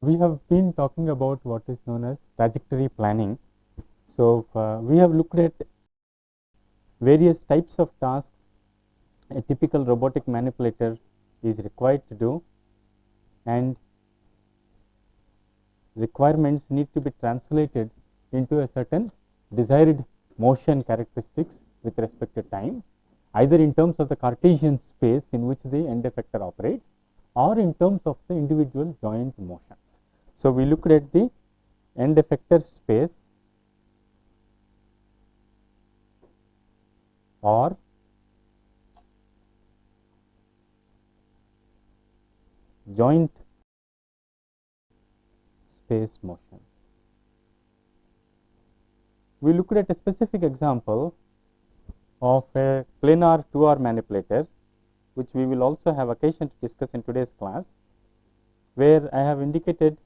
We have been talking about what is known as trajectory planning. So, we have looked at various types of tasks a typical robotic manipulator is required to do, and requirements need to be translated into a certain desired motion characteristics with respect to time, either in terms of the Cartesian space in which the end effector operates or in terms of the individual joint motions. So, we looked at the end effector space or joint space motion. We looked at a specific example of a planar 2R manipulator, which we will also have occasion to discuss in today's class, where I have indicated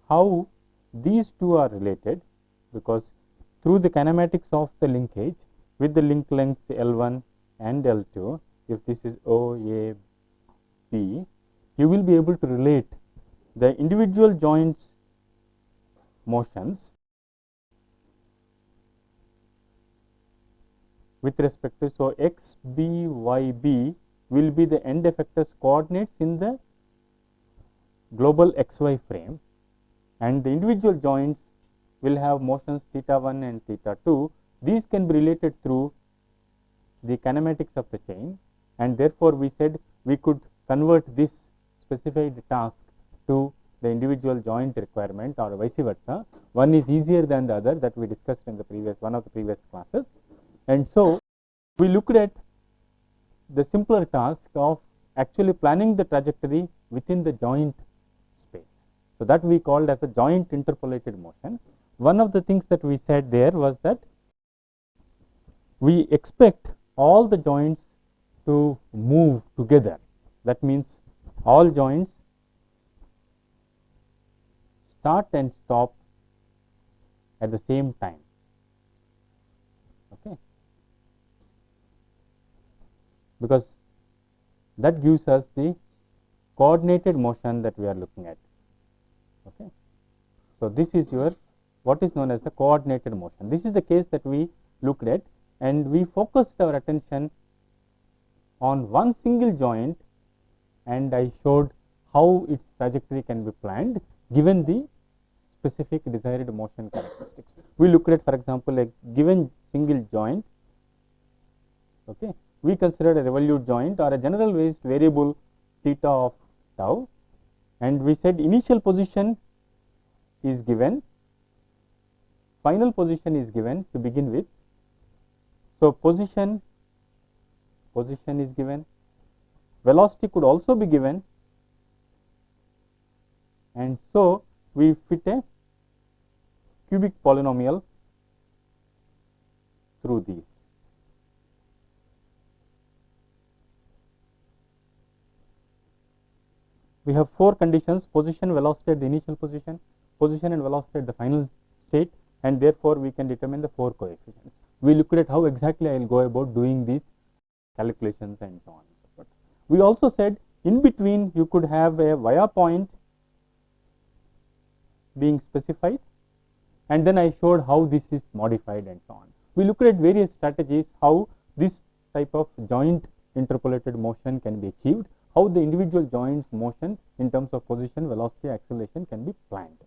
how these two are related, because through the kinematics of the linkage with the link length L1 and L2, if this is O, A, B, you will be able to relate the individual joints motions with respect to, so x, b, y, b will be the end effectors coordinates in the global xy frame, and the individual joints will have motions theta 1 and theta 2. These can be related through the kinematics of the chain, and therefore, we said we could convert this specified task to the individual joint requirement or vice versa. One is easier than the other, that we discussed in the previous one of the previous classes. And so, we looked at the simpler task of actually planning the trajectory within the joint space. So, that we called as a joint interpolated motion. One of the things that we said there was that we expect all the joints to move together. That means, all joints start and stop at the same time. Okay. Because that gives us the coordinated motion that we are looking at. Okay. So, this is your what is known as the coordinated motion. This is the case that we looked at, and we focused our attention on one single joint, and I showed how its trajectory can be planned given the specific desired motion characteristics. We looked at, for example, a given single joint. Okay. We considered a revolute joint or a general based variable theta of tau, and we said initial position is given, final position is given to begin with. So, position is given, velocity could also be given, and so we fit a cubic polynomial through these. We have four conditions: position, velocity at the initial position, position and velocity at the final state, and therefore, we can determine the four coefficients. We looked at how exactly I will go about doing these calculations and so on and so forth. We also said in between you could have a via point being specified, and then I showed how this is modified and so on. We looked at various strategies how this type of joint interpolated motion can be achieved, how the individual joints motion in terms of position, velocity, acceleration can be planned.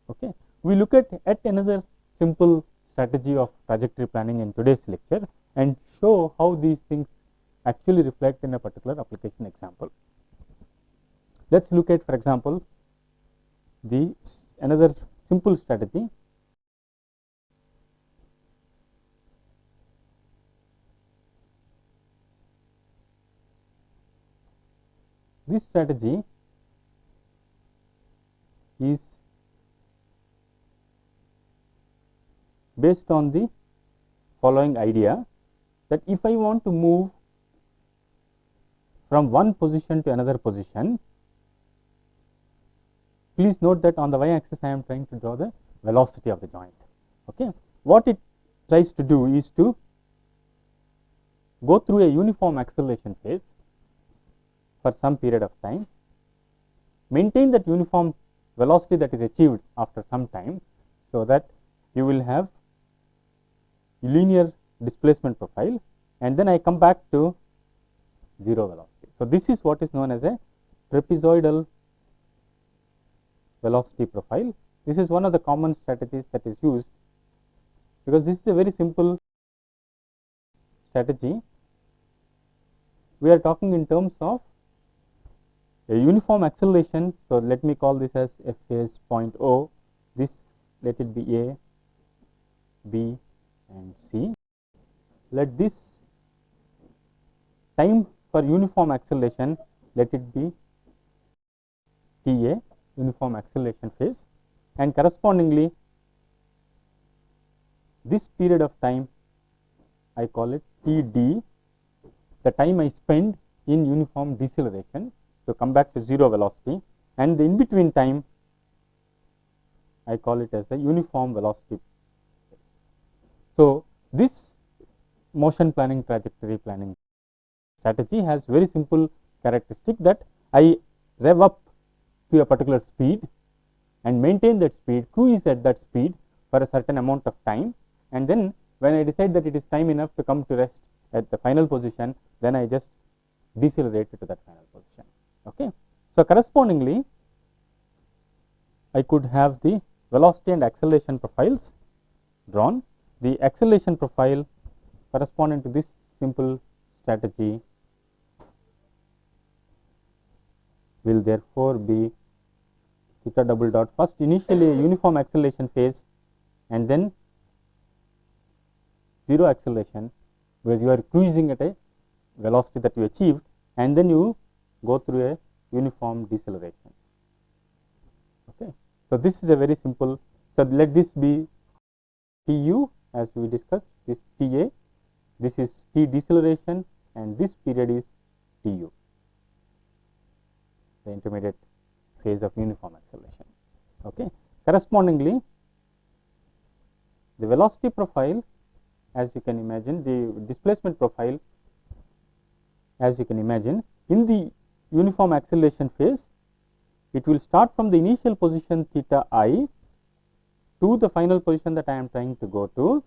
Okay. We look at another simple strategy of trajectory planning in today's lecture and show how these things actually reflect in a particular application example. Let us look at, for example, the another simple strategy. This strategy is based on the following idea, that if I want to move from one position to another position, please note that on the y axis I am trying to draw the velocity of the joint. Okay. What it tries to do is to go through a uniform acceleration phase for some period of time, maintain that uniform velocity that is achieved after some time, so that you will have linear displacement profile, and then I come back to 0 velocity. So, this is what is known as a trapezoidal velocity profile. This is one of the common strategies that is used, because this is a very simple strategy. We are talking in terms of a uniform acceleration. So, let me call this as f is point O, this let it be A, B and C. Let this time for uniform acceleration, let it be T A, uniform acceleration phase, and correspondingly this period of time I call it T D, the time I spend in uniform deceleration to come back to 0 velocity, and the in between time I call it as the uniform velocity phase. So, this motion planning, trajectory planning strategy has very simple characteristic that I rev up to a particular speed and maintain that speed, cruise at that speed for a certain amount of time, and then when I decide that it is time enough to come to rest at the final position, then I just decelerate to that final position. Okay. So, correspondingly I could have the velocity and acceleration profiles drawn. The acceleration profile corresponding to this simple strategy will therefore be theta double dot, first initially a uniform acceleration phase and then 0 acceleration, because you are cruising at a velocity that you achieved, and then you go through a uniform deceleration. Okay. So, this is a very simple. So, let this be T U as we discussed, this T A, this is T deceleration, and this period is T U, the intermediate phase of uniform acceleration. Okay. Correspondingly, the velocity profile, as you can imagine, the displacement profile, as you can imagine, in the uniform acceleration phase, it will start from the initial position theta I to the final position that I am trying to go to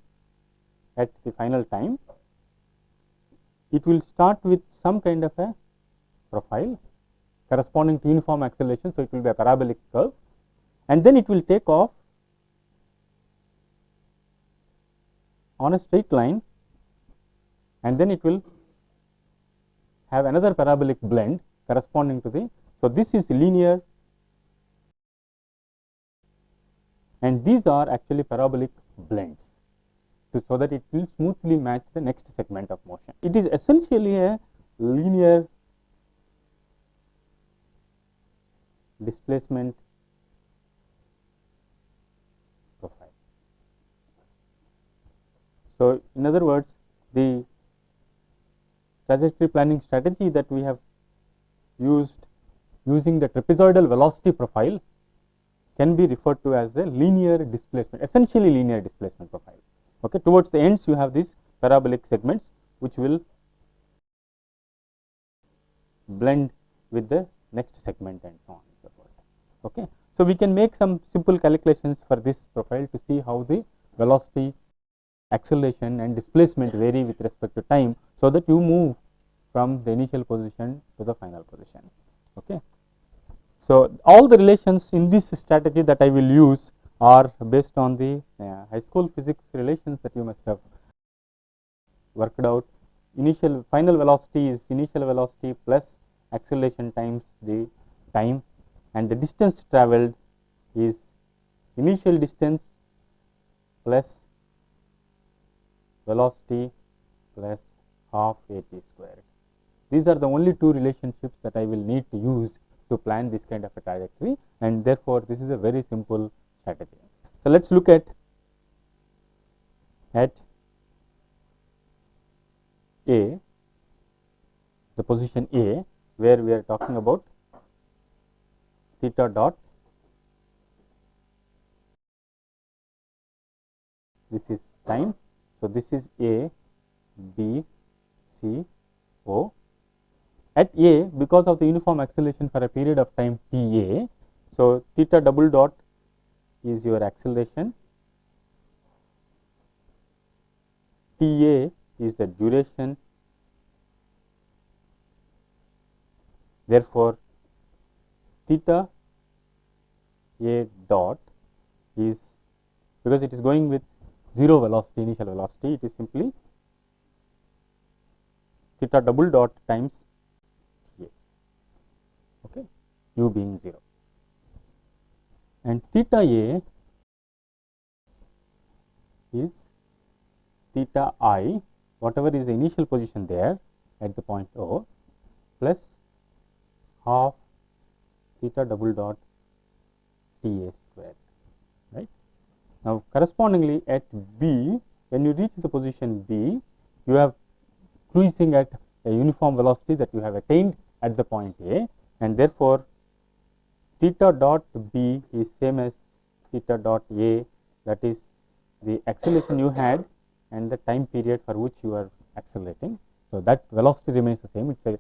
at the final time. It will start with some kind of a profile corresponding to uniform acceleration. So, it will be a parabolic curve, and then it will take off on a straight line, and then it will have another parabolic blend corresponding to the. So, this is linear, and these are actually parabolic blends, so that it will smoothly match the next segment of motion. It is essentially a linear displacement profile. So, in other words, the trajectory planning strategy that we have used using the trapezoidal velocity profile can be referred to as the linear displacement, essentially linear displacement profile. Okay. Towards the ends, you have these parabolic segments which will blend with the next segment and so on and so forth. Okay. So, we can make some simple calculations for this profile to see how the velocity, acceleration and displacement vary with respect to time, so that you move from the initial position to the final position. Okay. So, all the relations in this strategy that I will use are based on the high school physics relations that you must have worked out. Initial final velocity is initial velocity plus acceleration times the time, and the distance travelled is initial distance plus velocity plus half a t squared. These are the only two relationships that I will need to use to plan this kind of a trajectory, and therefore, this is a very simple strategy. So, let us look at A, the position A, where we are talking about theta dot, this is time. So, this is A, B, C, O, at A, because of the uniform acceleration for a period of time Ta, so theta double dot is your acceleration, Ta is the duration, therefore theta A dot is, because it is going with 0 velocity, initial velocity, it is simply theta double dot times Ta, okay, u being 0, and theta A is theta I, whatever is the initial position there at the point O, plus half theta double dot Ta square, right. Now, correspondingly at B, when you reach the position B, you have cruising at a uniform velocity that you have attained at the point A, and therefore theta dot B is same as theta dot A, that is the acceleration you had and the time period for which you are accelerating. So, that velocity remains the same, it is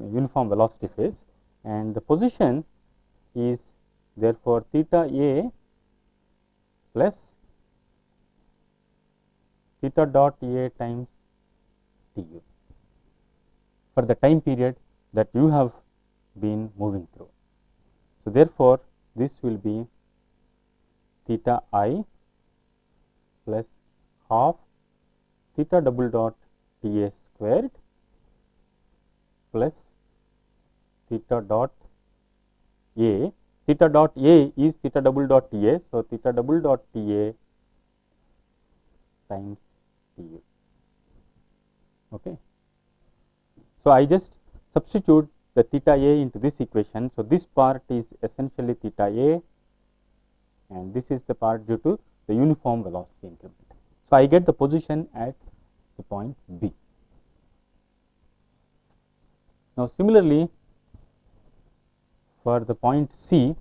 a uniform velocity phase, and the position is therefore theta A plus theta dot A times Tu for the time period that you have been moving through. So, therefore, this will be theta I plus half theta double dot Ta squared plus theta dot A. Theta dot A is theta double dot Ta. So, theta double dot Ta times Tu. Okay. So, I just substitute the theta A into this equation. So, this part is essentially theta A, and this is the part due to the uniform velocity increment. So, I get the position at the point B. Now, similarly, for the point C,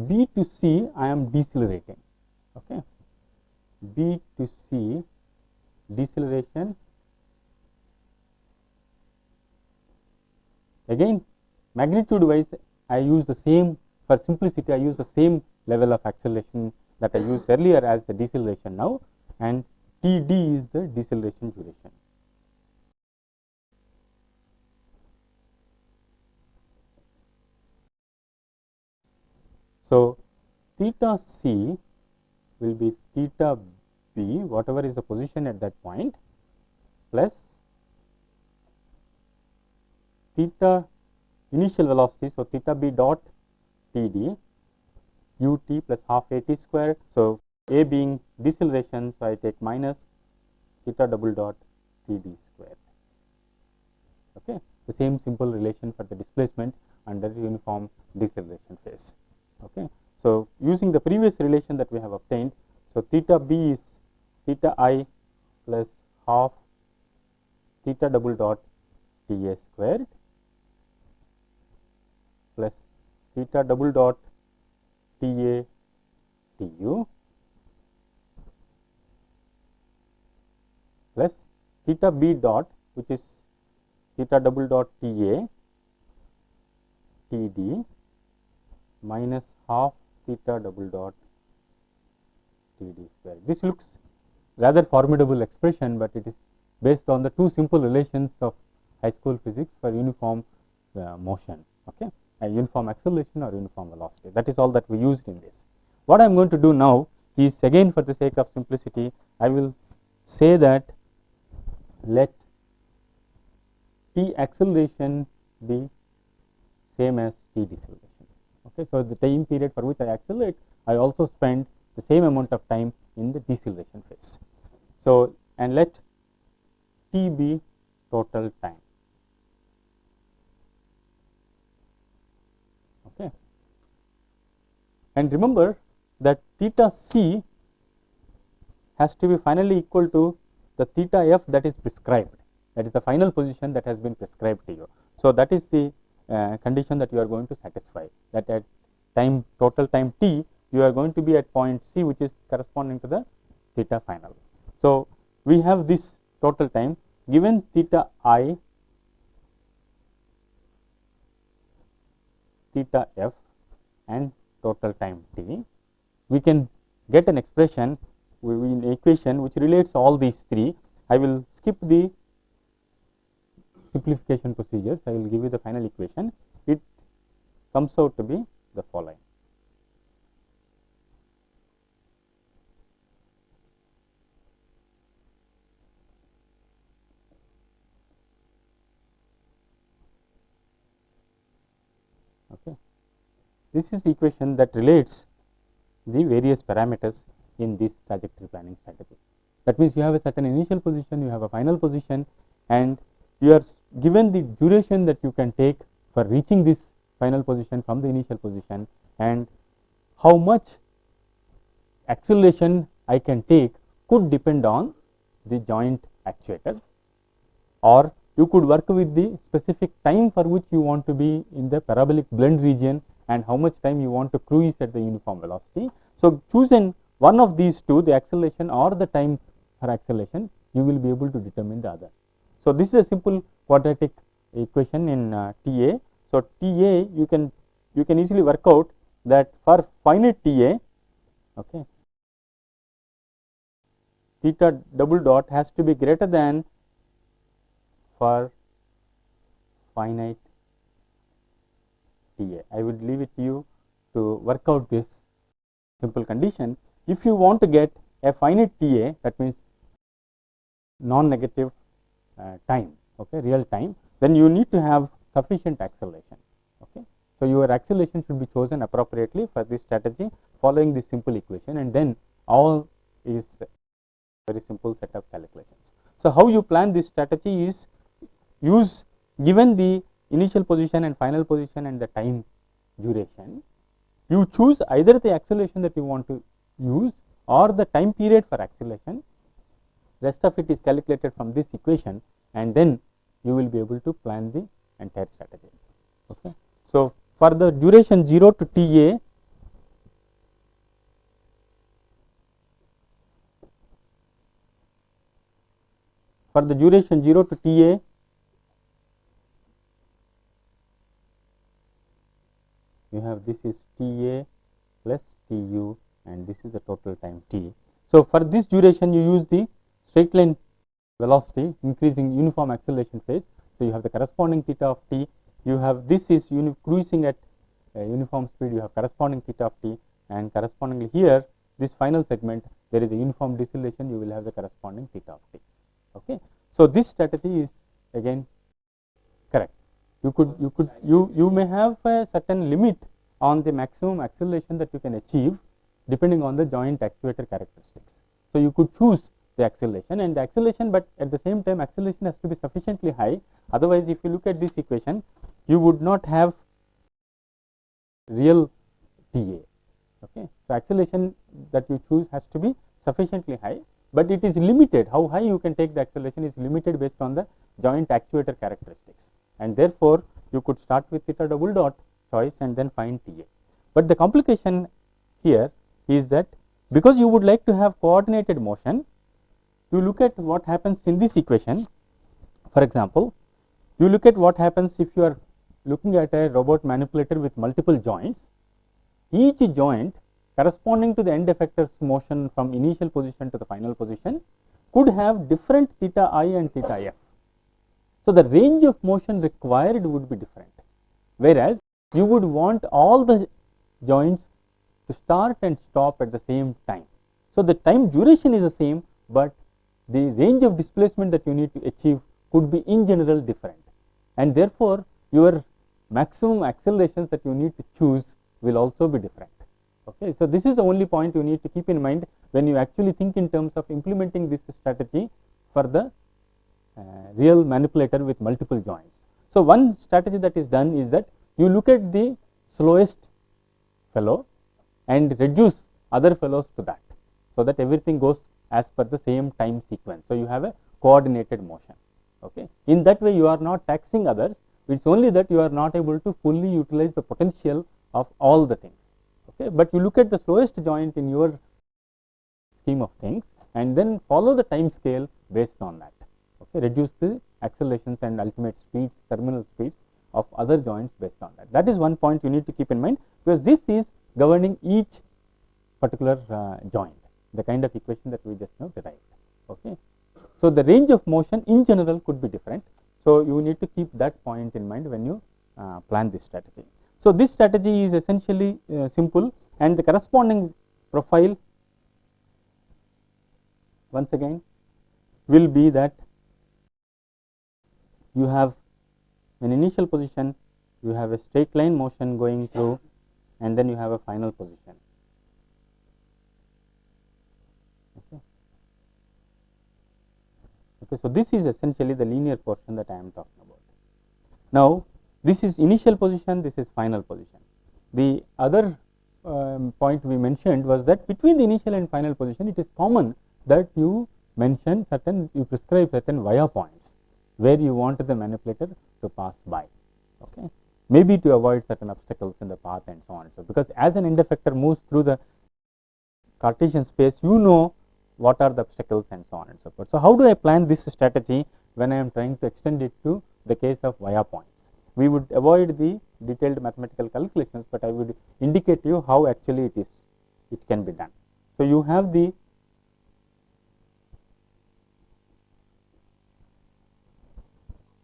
B to C I am decelerating, okay. B to C deceleration, again magnitude wise I use the same, for simplicity I use the same level of acceleration that I used earlier as the deceleration now, and Td is the deceleration duration. So, theta C will be theta B, whatever is the position at that point, plus theta initial velocity. So, theta B dot Td ut plus half At square. So, A being deceleration, so I take minus theta double dot Td square. Okay. The same simple relation for the displacement under uniform deceleration phase. Okay. So, using the previous relation that we have obtained, so theta B is theta I plus half theta double dot Ta squared plus theta double dot Ta Tu plus theta B dot, which is theta double dot Ta Td minus half theta double dot Td square. This looks rather formidable expression, but it is based on the two simple relations of high school physics for uniform motion, okay, uniform acceleration or uniform velocity. That is all that we used in this. What I am going to do now is, again for the sake of simplicity, I will say that let T acceleration be same as T deceleration. Okay. So, the time period for which I accelerate, I also spend the same amount of time in the deceleration phase. So, and let T be total time. Okay. And remember that theta C has to be finally equal to the theta f that is prescribed, that is the final position that has been prescribed to you. So, that is the condition that you are going to satisfy, that at time total time t you are going to be at point C, which is corresponding to the theta final. So, we have this total time given theta I theta f and total time t, we can get an expression in equation which relates all these three. I will skip the simplification procedures. I will give you the final equation. It comes out to be the following. Okay. This is the equation that relates the various parameters in this trajectory planning strategy. That means you have a certain initial position, you have a final position, and you are given the duration that you can take for reaching this final position from the initial position, and how much acceleration I can take could depend on the joint actuator, or you could work with the specific time for which you want to be in the parabolic blend region and how much time you want to cruise at the uniform velocity. So, choosing one of these two, the acceleration or the time for acceleration, you will be able to determine the other. So, this is a simple quadratic equation in TA. So, TA you can easily work out that for finite TA, okay, theta double dot has to be greater than for finite TA. I would leave it to you to work out this simple condition. If you want to get a finite TA, that means non-negative time, okay, real time, then you need to have sufficient acceleration. Okay. So, your acceleration should be chosen appropriately for this strategy following this simple equation, and then all is very simple set of calculations. So, how you plan this strategy is use given the initial position and final position and the time duration, you choose either the acceleration that you want to use or the time period for acceleration. Rest of it is calculated from this equation, and then you will be able to plan the entire strategy. Okay. So, for the duration 0 to TA, for the duration 0 to TA, you have this is TA plus TU, and this is the total time t. So, for this duration you use the straight line velocity increasing uniform acceleration phase. So, you have the corresponding theta of t, you have this is cruising at uniform speed, you have corresponding theta of t, and correspondingly here this final segment there is a uniform deceleration, you will have the corresponding theta of t. Okay. So, this strategy is again correct. You may have a certain limit on the maximum acceleration that you can achieve depending on the joint actuator characteristics. So, you could choose the acceleration and the acceleration, but at the same time acceleration has to be sufficiently high, otherwise if you look at this equation you would not have real TA. Okay. So, acceleration that you choose has to be sufficiently high, but it is limited. How high you can take the acceleration is limited based on the joint actuator characteristics, and therefore, you could start with theta double dot choice and then find TA. But the complication here is that because you would like to have coordinated motion, you look at what happens in this equation. For example, you look at what happens if you are looking at a robot manipulator with multiple joints. Each joint corresponding to the end effector's motion from initial position to the final position could have different theta I and theta f. So, the range of motion required would be different, whereas you would want all the joints to start and stop at the same time. So, the time duration is the same, but the range of displacement that you need to achieve could be in general different, and therefore, your maximum accelerations that you need to choose will also be different. Okay. So, this is the only point you need to keep in mind when you actually think in terms of implementing this strategy for the real manipulator with multiple joints. So, one strategy that is done is that you look at the slowest fellow and reduce other fellows to that, so that everything goes as per the same time sequence. So, you have a coordinated motion. Okay. In that way, you are not taxing others, it is only that you are not able to fully utilize the potential of all the things. Okay. But you look at the slowest joint in your scheme of things and then follow the time scale based on that. Okay. Reduce the accelerations and ultimate speeds, terminal speeds of other joints based on that. That is one point you need to keep in mind, because this is governing each particular joint, the kind of equation that we just now derived. Okay. So, the range of motion in general could be different. So, you need to keep that point in mind when you plan this strategy. So, this strategy is essentially simple, and the corresponding profile once again will be that you have an initial position, you have a straight line motion going through, and then you have a final position. Okay. Okay, so this is essentially the linear portion that I am talking about. Now, this is initial position, this is final position. The other point we mentioned was that between the initial and final position, it is common that you mention certain, you prescribe certain via points where you want the manipulator to pass by. Okay. Maybe to avoid certain obstacles in the path and so on and so, because as an end effector moves through the Cartesian space, you know what are the obstacles and so on and so forth. So, how do I plan this strategy when I am trying to extend it to the case of via points? We would avoid the detailed mathematical calculations, but I would indicate you how actually it can be done. So, you have the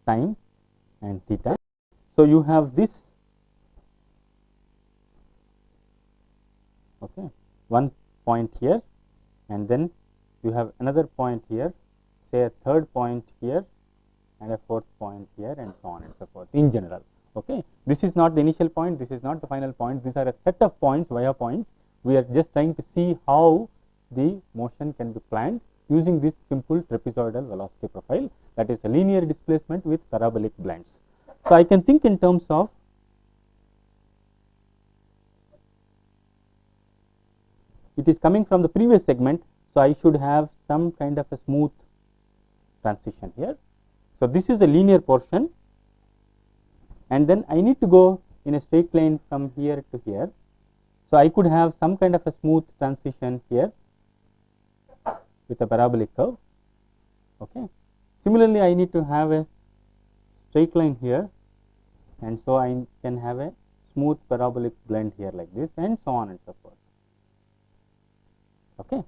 time and theta. So, you have this, okay, one point here, and then you have another point here, say a third point here, and a fourth point here, and so on and so forth in general. Okay. This is not the initial point, this is not the final point, these are a set of points, via points. We are just trying to see how the motion can be planned using this simple trapezoidal velocity profile, that is a linear displacement with parabolic blends. So, I can think in terms of it is coming from the previous segment. So, I should have some kind of a smooth transition here. So, this is the linear portion, and then I need to go in a straight line from here to here. So, I could have some kind of a smooth transition here with a parabolic curve. Okay. Similarly, I need to have a straight line here, and so I can have a smooth parabolic blend here like this, and so on and so forth. Okay.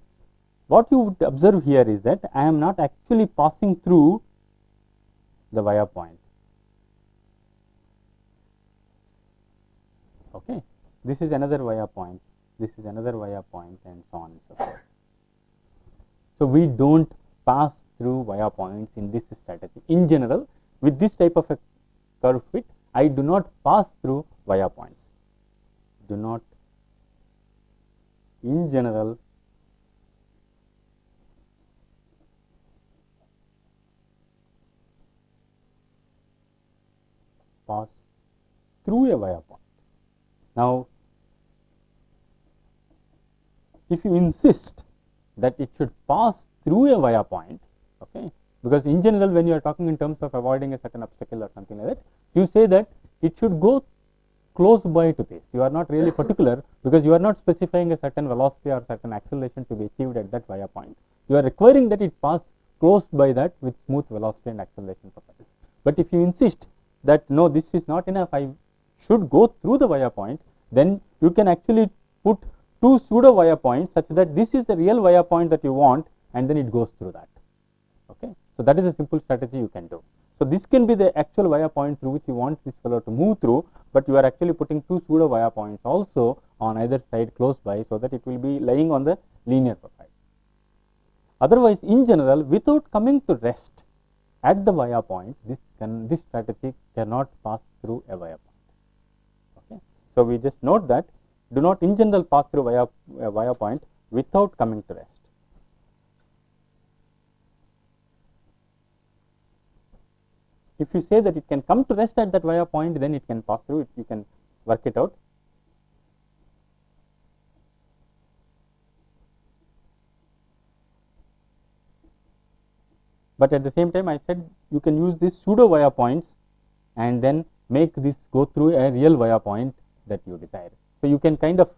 What you would observe here is that I am not actually passing through the via point. Okay. This is another via point, this is another via point, and so on and so forth. So, we do not pass through via points in this strategy. In general, with this type of a curve fit, I do not pass through via points, do not in general pass through a via point. Now, if you insist that it should pass through a via point, okay, because in general when you are talking in terms of avoiding a certain obstacle or something like that, you say that it should go close by to this. You are not really particular, because you are not specifying a certain velocity or certain acceleration to be achieved at that via point. You are requiring that it pass close by that with smooth velocity and acceleration profiles. But if you insist that no, this is not enough, I should go through the via point, then you can actually put two pseudo via points such that this is the real via point that you want, and then it goes through that. Okay. So, that is a simple strategy you can do. So, this can be the actual via point through which you want this fellow to move through, but you are actually putting two pseudo via points also on either side close by, so that it will be lying on the linear profile. Otherwise, in general, without coming to rest at the via point, this strategy cannot pass through a via point. Okay. So, we just note that do not in general pass through a via point without coming to rest. If you say that it can come to rest at that via point, then it can pass through it, you can work it out. But at the same time, I said you can use these pseudo via points and then make this go through a real via point that you desire. So, you can kind of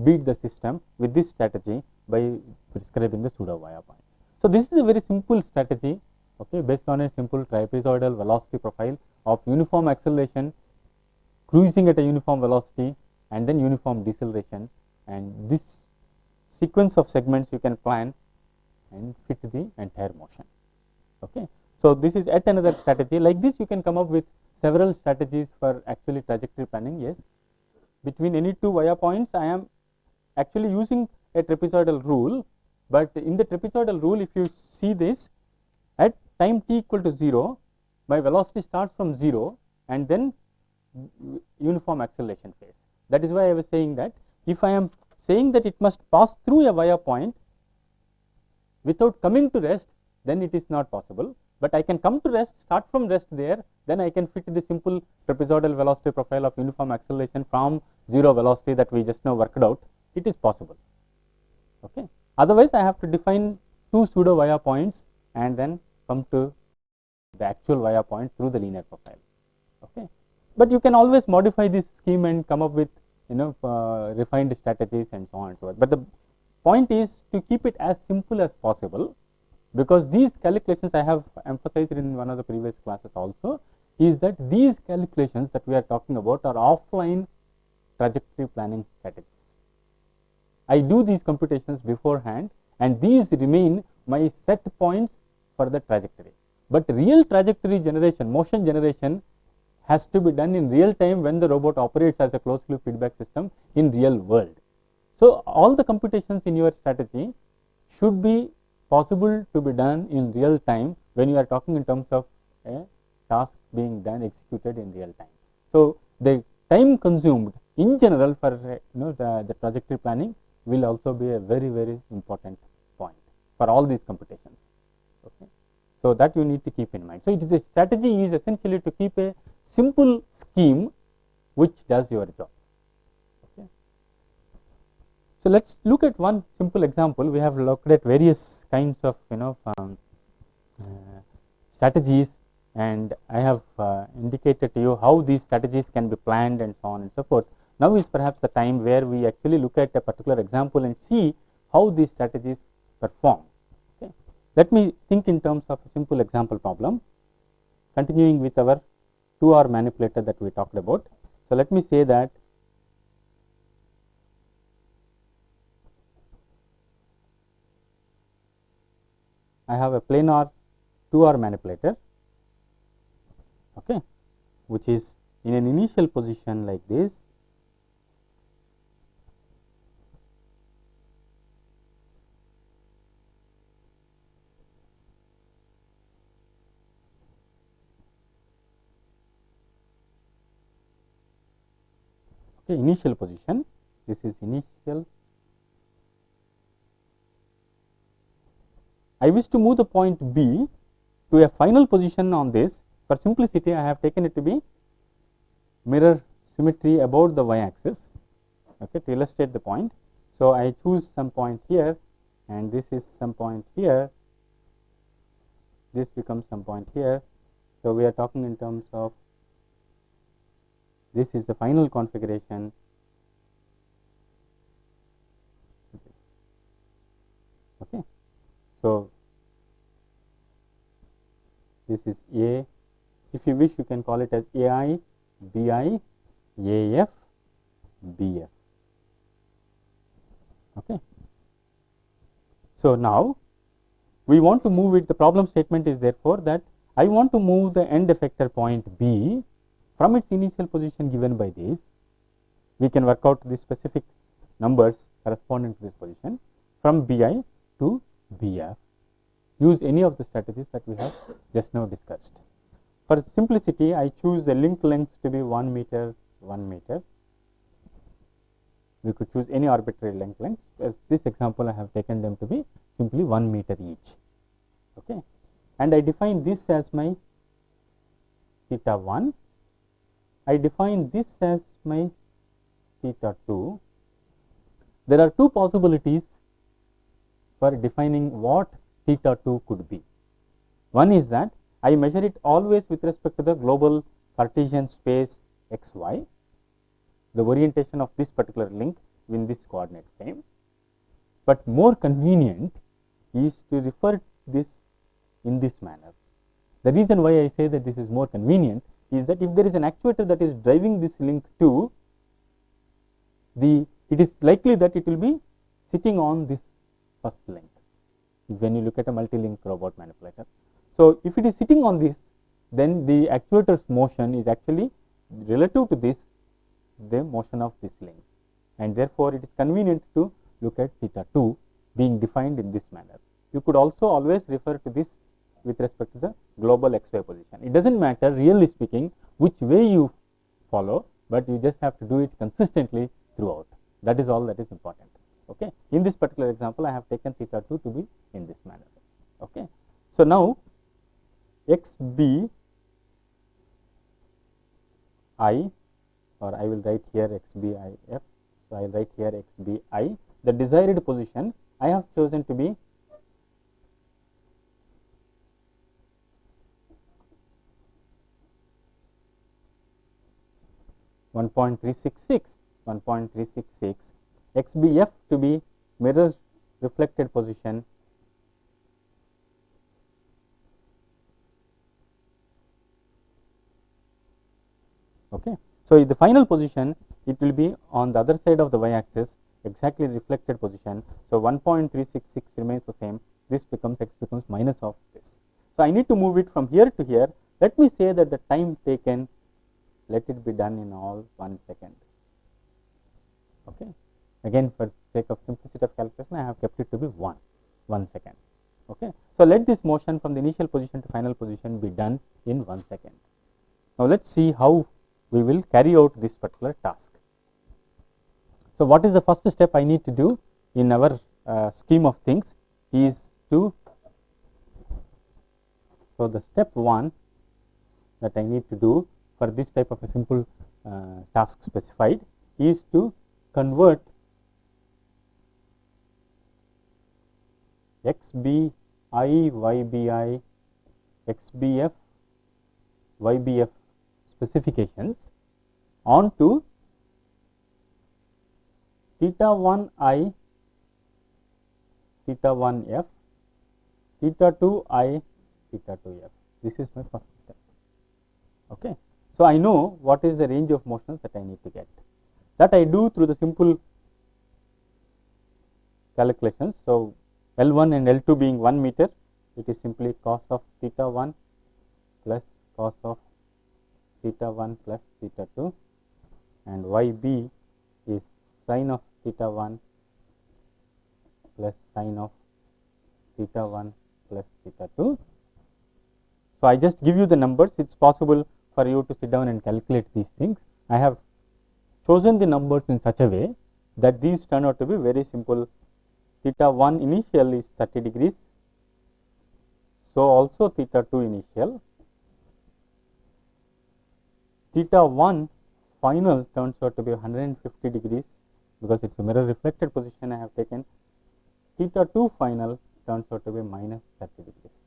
beat the system with this strategy by prescribing the pseudo via points. So, this is a very simple strategy, okay, based on a simple trapezoidal velocity profile of uniform acceleration, cruising at a uniform velocity, and then uniform deceleration, and this sequence of segments you can plan and fit the entire motion. Okay. So, this is yet another strategy. Like this you can come up with several strategies for actually trajectory planning. Yes, between any two via points I am actually using a trapezoidal rule, but in the trapezoidal rule, if you see this, at time t equal to 0, my velocity starts from 0 and then uniform acceleration phase. That is why I was saying that if I am saying that it must pass through a via point without coming to rest, then it is not possible, but I can come to rest, start from rest there, then I can fit the simple trapezoidal velocity profile of uniform acceleration from 0 velocity that we just now worked out. It is possible. Okay. Otherwise, I have to define two pseudo via points and then come to the actual via point through the linear profile. Okay. But you can always modify this scheme and come up with refined strategies and so on and so forth. But the point is to keep it as simple as possible, because these calculations I have emphasized in one of the previous classes also, is that these calculations that we are talking about are offline trajectory planning strategies. I do these computations beforehand and these remain my set points for the trajectory. But real trajectory generation, motion generation has to be done in real time when the robot operates as a closed loop feedback system in real world. So, all the computations in your strategy should be possible to be done in real time when you are talking in terms of a task being done, executed in real time. So, the time consumed in general for the trajectory planning will also be a very, very important point for all these computations. Okay. So, that you need to keep in mind. So, the strategy is essentially to keep a simple scheme which does your job. Okay. So, let us look at one simple example. We have looked at various kinds of strategies, and I have indicated to you how these strategies can be planned and so on and so forth. Now is perhaps the time where we actually look at a particular example and see how these strategies perform. Okay. Let me think in terms of a simple example problem, continuing with our 2R manipulator that we talked about. So, let me say that I have a planar 2R manipulator, okay, which is in an initial position like this, okay, initial position, this is initial. I wish to move the point B to a final position on this. For simplicity, I have taken it to be mirror symmetry about the y axis, okay, to illustrate the point. So, I choose some point here and this is some point here, this becomes some point here. So, we are talking in terms of this is the final configuration. Okay. So, this is A, if you wish you can call it as AI, BI, AF, BF. Okay. So, now we want to move it, the problem statement is therefore that I want to move the end effector point B from its initial position given by this. We can work out the specific numbers corresponding to this position from BI to BF. Use any of the strategies that we have just now discussed. For simplicity, I choose the link length to be 1 meter, 1 meter. We could choose any arbitrary length lengths. As this example, I have taken them to be simply 1 meter each. Okay. And I define this as my theta 1. I define this as my theta 2. There are two possibilities for defining what theta 2 could be. One is that I measure it always with respect to the global Cartesian space xy, the orientation of this particular link in this coordinate frame. But more convenient is to refer this in this manner. The reason why I say that this is more convenient is that if there is an actuator that is driving this link to it is likely that it will be sitting on this first link when you look at a multi-link robot manipulator. So, if it is sitting on this, then the actuator's motion is actually relative to this, the motion of this link, and therefore, it is convenient to look at theta 2 being defined in this manner. You could also always refer to this with respect to the global xy position. It does not matter really speaking which way you follow, but you just have to do it consistently throughout. That is all that is important. Okay. In this particular example, I have taken theta 2 to be in this manner. Okay. So, now x b I, or I will write here x b I f. So, I will write here x b I. The desired position I have chosen to be one point 1.366, x b f to be mirror reflected position okay. So, the final position it will be on the other side of the y axis exactly reflected position. So, 1.366 remains the same, this becomes x becomes minus of this. So, I need to move it from here to here. Let me say that the time taken, let it be done in all 1 second. Okay. Again, for sake of simplicity of calculation, I have kept it to be 1 second. Okay. So, let this motion from the initial position to final position be done in 1 second. Now, let us see how we will carry out this particular task. So, what is the first step I need to do in our scheme of things is to, so the step 1 that I need to do for this type of a simple task specified is to convert x b I y b I x b f y b f specifications onto theta 1 I, theta 1 f, theta 2 I, theta 2 f. This is my first step. Okay. So, I know what is the range of motions that I need to get. That I do through the simple calculations. So, L1 and L2 being 1 meter, it is simply cos of theta 1 plus cos of theta 1 plus theta 2, and YB is sin of theta 1 plus sin of theta 1 plus theta 2. So, I just give you the numbers. It is possible for you to sit down and calculate these things. I have chosen the numbers in such a way that these turn out to be very simple. Theta 1 initial is 30 degrees. So, also theta 2 initial. Theta 1 final turns out to be 150 degrees because it is a mirror reflected position I have taken. Theta 2 final turns out to be minus 30 degrees.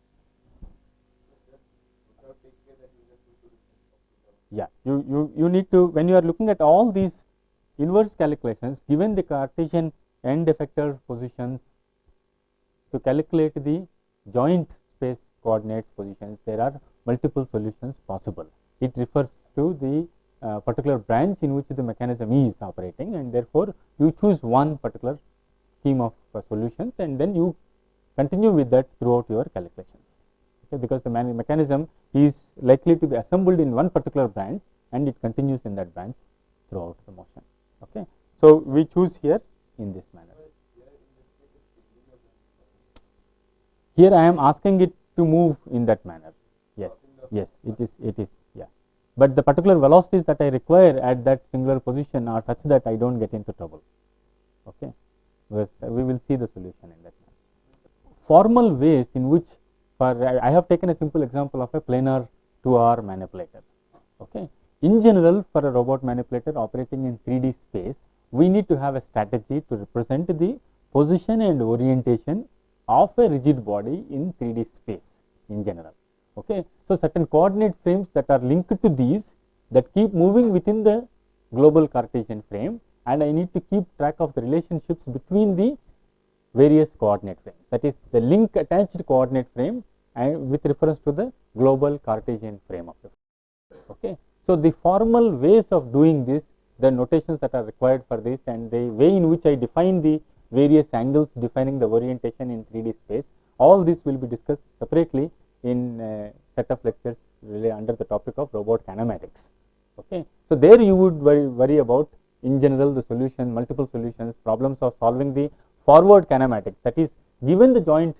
Yeah, you need to, when you are looking at all these inverse calculations, given the Cartesian end effector positions, to calculate the joint space coordinates positions, there are multiple solutions possible. It refers to the particular branch in which the mechanism is operating, and therefore, you choose one particular scheme of solutions and then you continue with that throughout your calculations. Okay, because the mechanism is likely to be assembled in one particular branch and it continues in that branch throughout the motion. Okay. So, we choose here in this manner. Here I am asking it to move in that manner. Yes, yes, it is, yeah. But the particular velocities that I require at that singular position are such that I do not get into trouble. Okay. Because we will see the solution in that manner. Formal ways in which, I have taken a simple example of a planar 2R manipulator. Okay. In general, for a robot manipulator operating in 3D space, we need to have a strategy to represent the position and orientation of a rigid body in 3D space in general. Okay. So, certain coordinate frames that are linked to these that keep moving within the global Cartesian frame, and I need to keep track of the relationships between the various coordinate frames, that is the link attached coordinate frame and with reference to the global Cartesian frame of the frame. Okay. So, the formal ways of doing this, the notations that are required for this, and the way in which I define the various angles defining the orientation in 3D space, all this will be discussed separately in a set of lectures really under the topic of robot kinematics. Okay. So, there you would worry about in general the solution, multiple solutions, problems of solving the forward kinematics, that is given the joint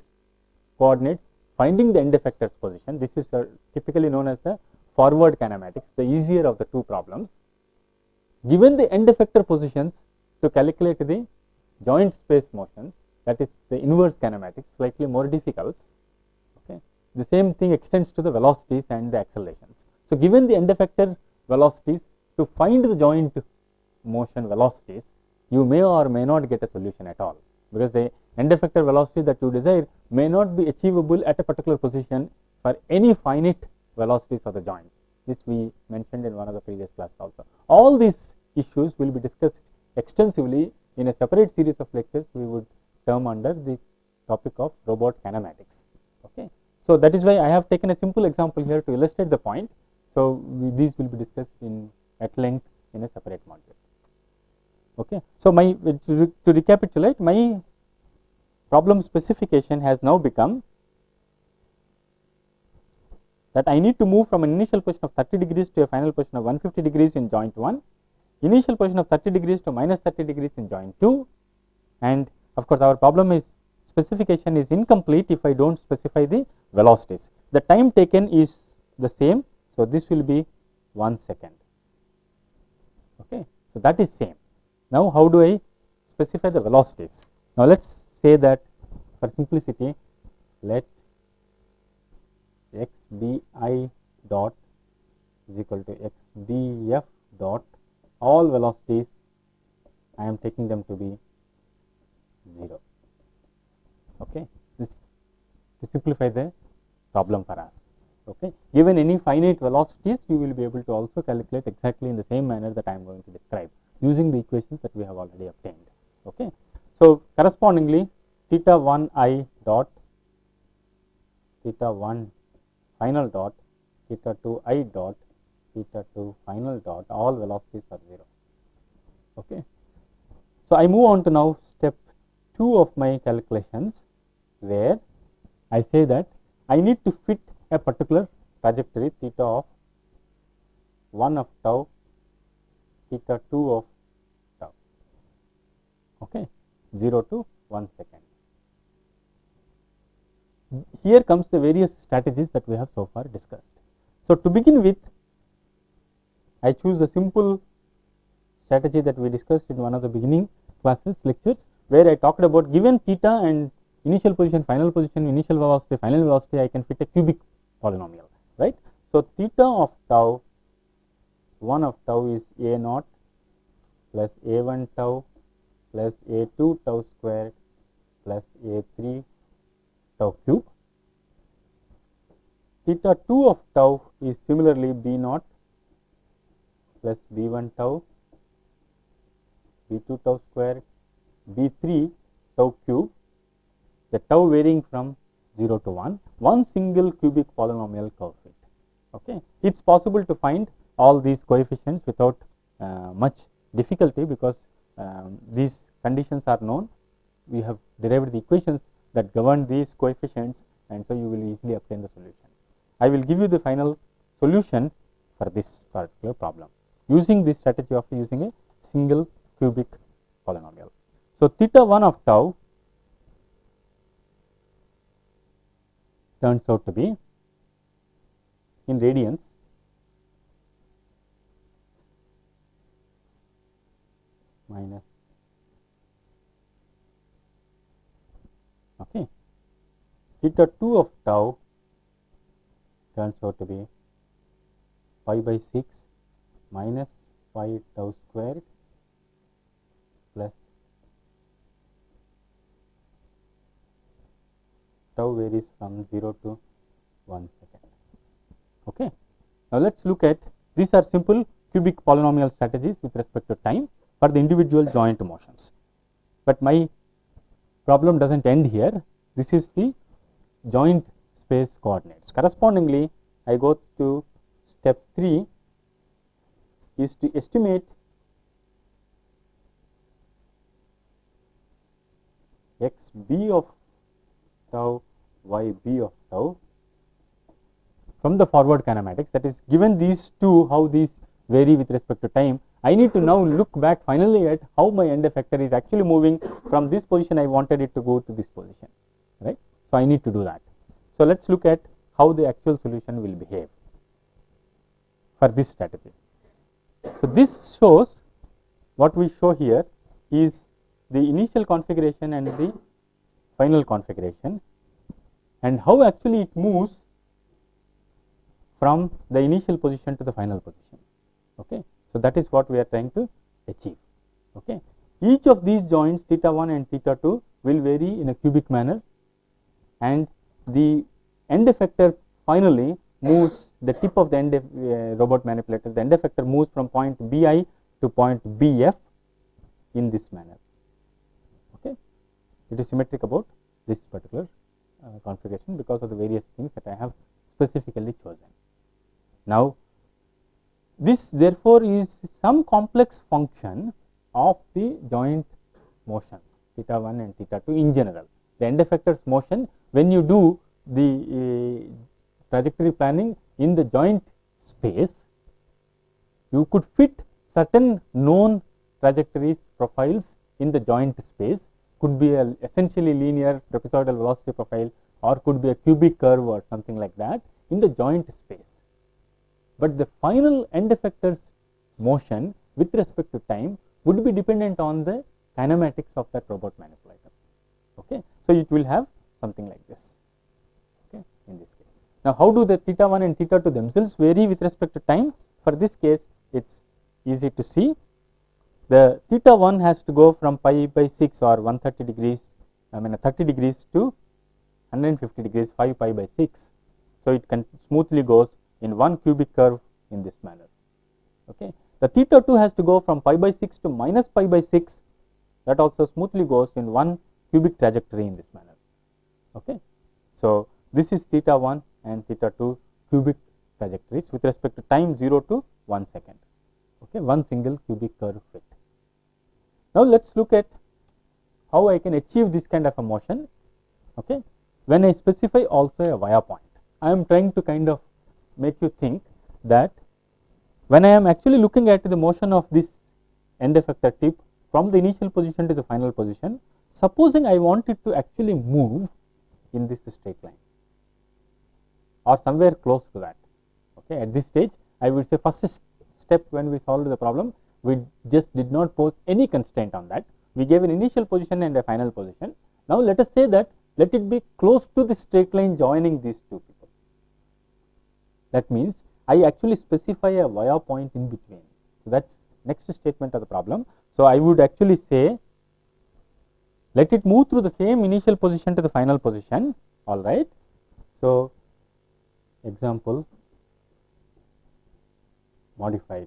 coordinates, finding the end effector's position. This is typically known as the forward kinematics, the easier of the two problems. Given the end effector positions, to calculate the joint space motion, that is the inverse kinematics, slightly more difficult. Okay. The same thing extends to the velocities and the accelerations. So, given the end effector velocities, to find the joint motion velocities, you may or may not get a solution at all, because the end effector velocity that you desire may not be achievable at a particular position for any finite velocities of the joints. This we mentioned in one of the previous classes also. All these issues will be discussed extensively in a separate series of lectures we would term under the topic of robot kinematics. Okay. So, that is why I have taken a simple example here to illustrate the point. So, these will be discussed at length in a separate module. Okay. So, to recapitulate, my problem specification has now become that I need to move from an initial position of 30 degrees to a final position of 150 degrees in joint 1, initial position of 30 degrees to minus 30 degrees in joint 2, and of course, our problem is specification is incomplete if I do not specify the velocities. The time taken is the same. So, this will be 1 second. Okay. So, that is same. Now, how do I specify the velocities? Now, let us say that for simplicity, let x b I dot is equal to x b f dot, all velocities I am taking them to be 0. Okay. This to simplify the problem for us. Okay. Given any finite velocities, you will be able to also calculate exactly in the same manner that I am going to describe using the equations that we have already obtained. Okay. So, correspondingly, theta 1 I dot, theta 1 final dot, theta 2 I dot, theta 2 final dot, all velocities are 0. Okay. So, I move on to now step 2 of my calculations, where I say that I need to fit a particular trajectory theta of 1 of tau, theta 2 of tau, okay, 0 to 1 second. Here comes the various strategies that we have so far discussed. So, to begin with, I choose the simple strategy that we discussed in one of the beginning classes lectures, where I talked about given theta and initial position, final position, initial velocity, final velocity, I can fit a cubic polynomial, right. So, theta of tau, 1 of tau is a naught plus a 1 tau plus a 2 tau squared plus a 3 tau cube. Theta 2 of tau is similarly b naught plus b 1 tau, b 2 tau squared, b 3 tau cube, the tau varying from 0 to 1, one single cubic polynomial curve fit. Okay. It is possible to find all these coefficients without much difficulty, because these conditions are known. We have derived the equations that govern these coefficients, and so you will easily obtain the solution. I will give you the final solution for this particular problem using this strategy of using a single cubic polynomial. So, theta 1 of tau turns out to be in radians minus, okay, theta 2 of tau turns out to be pi by 6 minus pi tau squared plus tau varies from 0 to 1 second. Okay. Now, let us look at, these are simple cubic polynomial strategies with respect to time for the individual joint motions, but my problem does not end here. This is the joint space coordinates. Correspondingly, I go to step 3 is to estimate x b of tau y b of tau from the forward kinematics. That is, given these two, how these vary with respect to time, I need to now look back finally at how my end effector is actually moving from this position I wanted it to go to this position, right. So, I need to do that. So, let us look at how the actual solution will behave for this strategy. So, this shows, what we show here is the initial configuration and the final configuration, and how actually it moves from the initial position to the final position. Okay. So, that is what we are trying to achieve. Okay. Each of these joints theta 1 and theta 2 will vary in a cubic manner, and the end effector finally moves the tip of the end robot manipulator, the end effector moves from point bi to point bf in this manner. Okay. It is symmetric about this particular configuration because of the various things that I have specifically chosen. Now, this therefore is some complex function of the joint motions theta 1 and theta 2 in general. The end effector's motion, when you do the trajectory planning in the joint space, you could fit certain known trajectories profiles in the joint space, could be a essentially linear trapezoidal velocity profile, or could be a cubic curve or something like that in the joint space. But the final end effector's motion with respect to time would be dependent on the kinematics of that robot manipulator. Okay. So, it will have something like this, okay, in this case. Now, how do the theta 1 and theta 2 themselves vary with respect to time? For this case, it is easy to see. The theta 1 has to go from pi by 6 or 130 degrees, 30 degrees to 150 degrees, 5 pi by 6. So, it can smoothly goes in one cubic curve in this manner. Okay. The theta 2 has to go from pi by 6 to minus pi by 6, that also smoothly goes in one cubic trajectory in this manner. Okay. So, this is theta 1 and theta 2 cubic trajectories with respect to time 0 to 1 second, okay, one single cubic curve fit. Now, let us look at how I can achieve this kind of a motion. Okay. When I specify also a via point, I am trying to kind of make you think that when I am actually looking at the motion of this end effector tip from the initial position to the final position, supposing I want it to actually move in this straight line or somewhere close to that. Okay. At this stage, I would say first step when we solved the problem, we just did not pose any constraint on that. We gave an initial position and a final position. Now, let us say that let it be close to the straight line joining these two people. That means, I actually specify a via point in between. So, that is next statement of the problem. So, I would actually say let it move through the same initial position to the final position, all right. So, example modified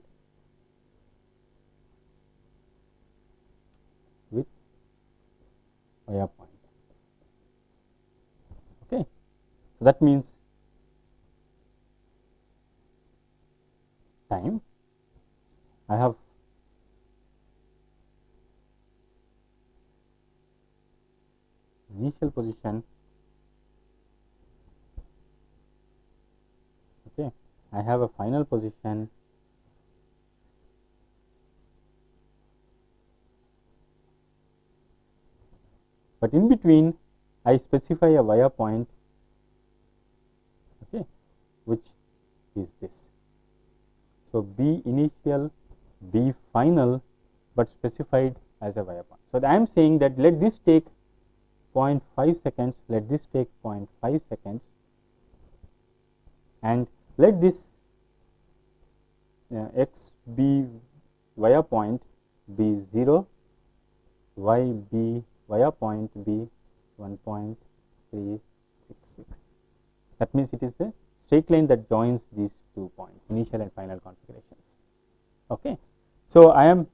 with via point. Okay. So, that means time I have initial position, okay, I have a final position, but in between I specify a via point, okay, which is this. So, B initial, B final, but specified as a via point. So, I am saying that let this take 0.5 seconds, let this take 0.5 seconds, and let this x b via point be 0, y b via point be 1.366. That means, it is the straight line that joins these 2 points, initial and final configurations. Okay. So, I am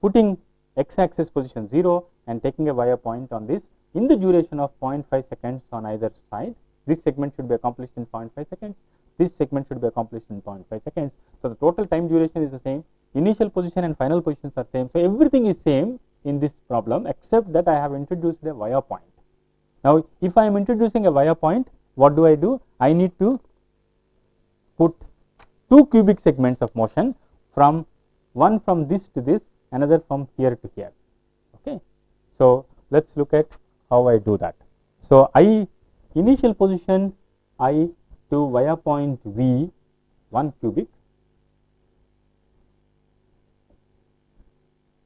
putting x axis position 0 and taking a via point on this in the duration of 0.5 seconds on either side. This segment should be accomplished in 0.5 seconds, this segment should be accomplished in 0.5 seconds. So, the total time duration is the same, initial position and final positions are same. So, everything is same in this problem except that I have introduced a via point. Now, if I am introducing a via point, what do? I need to put two cubic segments of motion, from one from this to this, another from here to here. Okay. So, let us look at how I do that. So, I initial position I to via point V 1 cubic,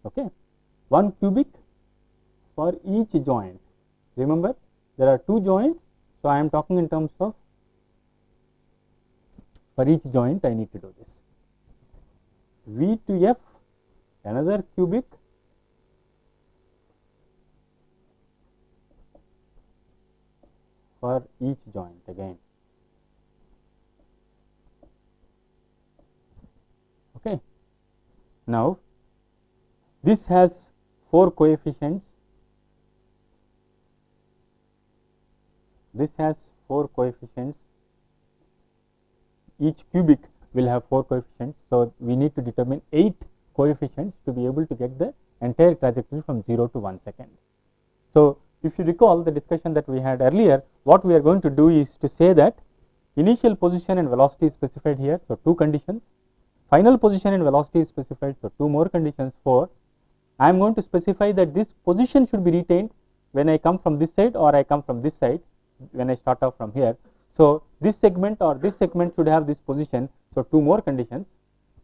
okay, 1 cubic for each joint. Remember, there are two joints. So, I am talking in terms of for each joint I need to do this. V to F another cubic for each joint again. Okay. Now, this has 4 coefficients. This has 4 coefficients. Each cubic will have 4 coefficients. So, we need to determine 8 coefficients to be able to get the entire trajectory from 0 to 1 second. So, if you recall the discussion that we had earlier, what we are going to do is to say that initial position and velocity is specified here. So, 2 conditions, final position and velocity is specified. So, 2 more conditions, 4. I am going to specify that this position should be retained when I come from this side or I come from this side when I start off from here. So, this segment or this segment should have this position. So, 2 more conditions,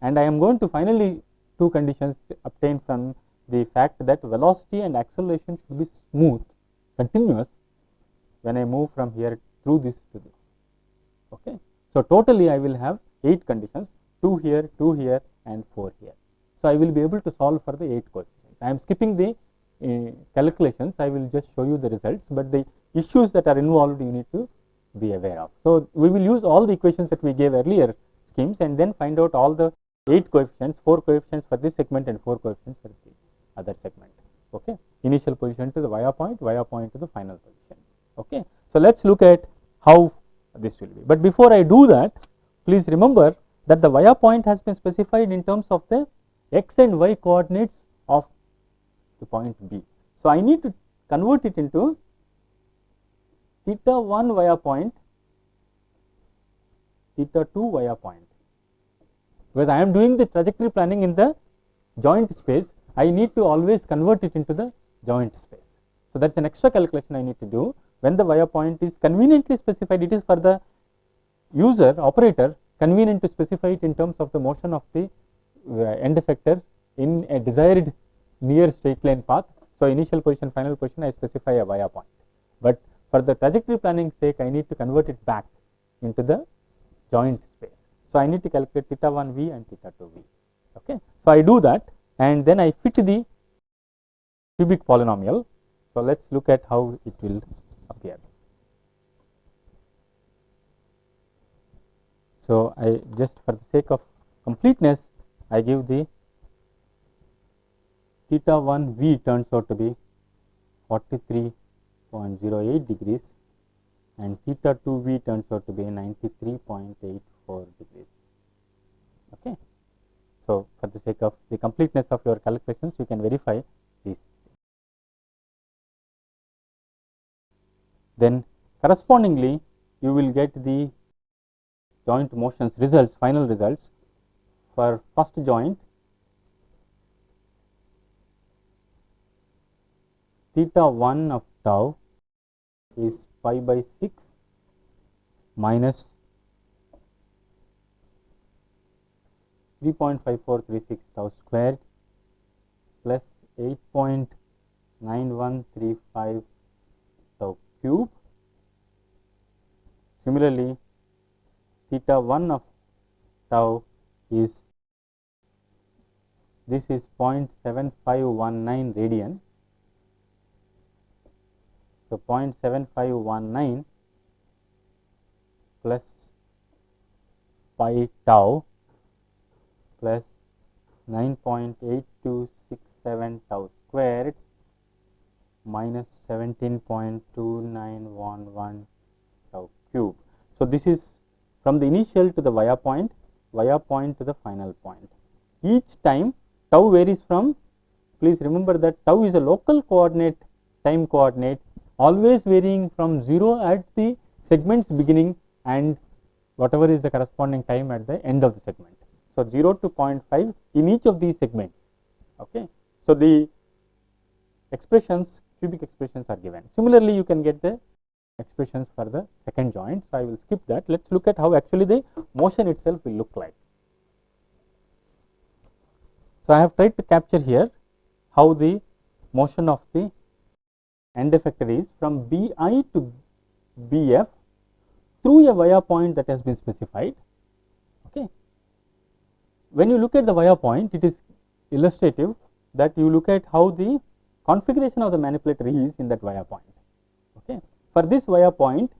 and I am going to finally 2 conditions obtained from the fact that velocity and acceleration should be smooth, continuous when I move from here through this to this. Okay. So, totally I will have 8 conditions, 2 here, 2 here and 4 here. So, I will be able to solve for the 8 coefficients. I am skipping the calculations, I will just show you the results, but the issues that are involved you need to be aware of. So, we will use all the equations that we gave earlier schemes and then find out all the 8 coefficients, 4 coefficients for this segment and 4 coefficients for the other segment. Okay. Initial position to the via point to the final position. Okay. So, let us look at how this will be. But before I do that, please remember that the via point has been specified in terms of the x and y coordinates of the point B. So, I need to convert it into theta 1 via point, theta 2 via point, because I am doing the trajectory planning in the joint space. I need to always convert it into the joint space. So, that is an extra calculation I need to do. When the via point is conveniently specified, it is for the user operator convenient to specify it in terms of the motion of the end effector in a desired near straight line path. So, initial position, final position I specify a via point, but for the trajectory planning sake I need to convert it back into the joint space. So, I need to calculate theta 1 v and theta 2 v. Okay. So, I do that and then I fit the cubic polynomial. So, let us look at how it will appear. So, I just for the sake of completeness I give the theta 1 v turns out to be 43.08 degrees and theta 2 v turns out to be 93.84 degrees. Okay. So, for the sake of the completeness of your calculations, you can verify this. Then correspondingly you will get the joint motions results, final results for first joint. Theta 1 of tau is pi by 6 minus 3.5436 tau squared plus 8.9135 tau cube. Similarly, theta 1 of tau is, this is 0.7519 radian. So, 0.7519 plus pi tau plus 9.8267 tau squared minus 17.2911 tau cube. So, this is from the initial to the via point to the final point. each time tau varies from, please remember that tau is a local coordinate, time coordinate, always varying from 0 at the segment's beginning and whatever is the corresponding time at the end of the segment. So, 0 to 0.5 in each of these segments. Okay. So, the expressions, cubic expressions are given. Similarly, you can get the expressions for the second joint. So, I will skip that. Let us look at how actually the motion itself will look like. So, I have tried to capture here how the motion of the end effector is from BI to BF through a via point that has been specified. Okay. When you look at the via point, it is illustrative that you look at how the configuration of the manipulator is in that via point. Okay. For this via point,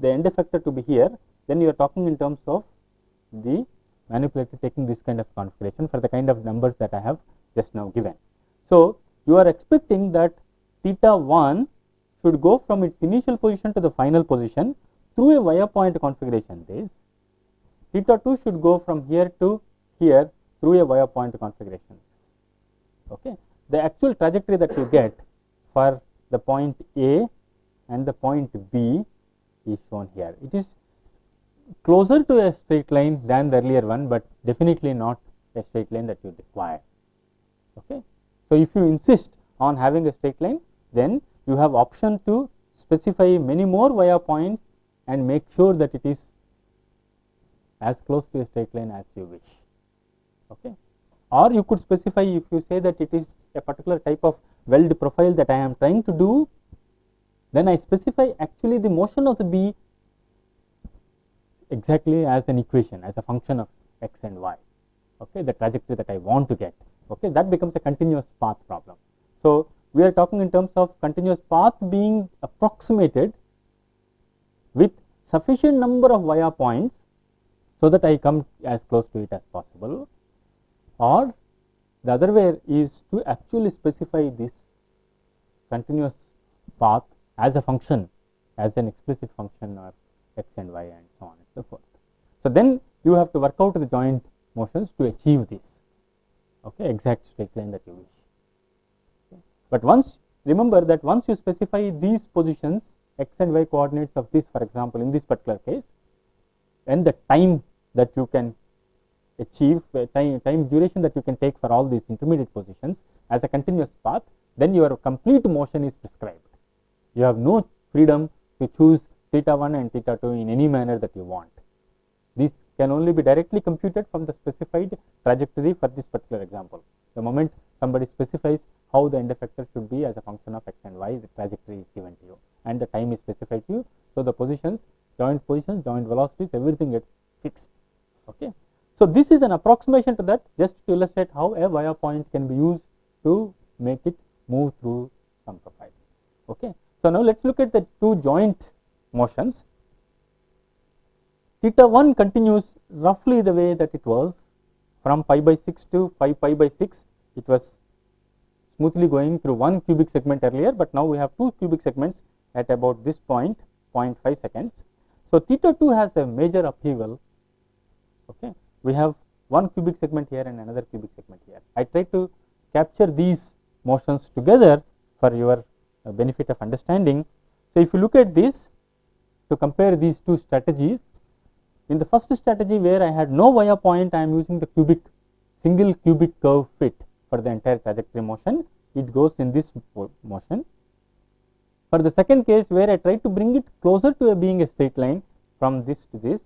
the end effector to be here, then you are talking in terms of the manipulator taking this kind of configuration for the kind of numbers that I have just now given. So, you are expecting that theta 1 should go from its initial position to the final position through a via point configuration. This theta 2 should go from here to here through a via point configuration. Okay. The actual trajectory that you get for the point A and the point B is shown here. It is closer to a straight line than the earlier one, but definitely not a straight line that you require. Okay. So, if you insist on having a straight line, then you have option to specify many more via points and make sure that it is as close to a straight line as you wish. Okay. Or you could specify, if you say that it is a particular type of weld profile that I am trying to do, then I specify actually the motion of the B exactly as an equation, as a function of x and y, okay, the trajectory that I want to get. Okay, that becomes a continuous path problem. So, we are talking in terms of continuous path being approximated with sufficient number of via points, so that I come as close to it as possible, or the other way is to actually specify this continuous path as a function, as an explicit function of x and y and so on and so forth. So, then you have to work out the joint motions to achieve this, okay, exact straight line that you wish. Okay. But once, remember that once you specify these positions, x and y coordinates of this, for example, in this particular case, and the time that you can achieve, time duration that you can take for all these intermediate positions as a continuous path, then your complete motion is prescribed. You have no freedom to choose theta 1 and theta 2 in any manner that you want. This can only be directly computed from the specified trajectory for this particular example. The moment somebody specifies how the end effector should be as a function of x and y, the trajectory is given to you and the time is specified to you. So, the positions, joint velocities, everything gets fixed. Okay. So, this is an approximation to that, just to illustrate how a via point can be used to make it move through some profile. Okay. So, now let us look at the two joint motions. Theta 1 continues roughly the way that it was from pi by 6 to 5 pi by 6. It was smoothly going through one cubic segment earlier, but now we have two cubic segments at about this point, 0.5 seconds. So, theta 2 has a major upheaval. Okay. We have one cubic segment here and another cubic segment here. I try to capture these motions together for your benefit of understanding. So, if you look at this, to compare these two strategies, in the first strategy where I had no via point, I am using the single cubic curve fit for the entire trajectory motion. It goes in this motion. For the second case where I try to bring it closer to being a straight line from this to this,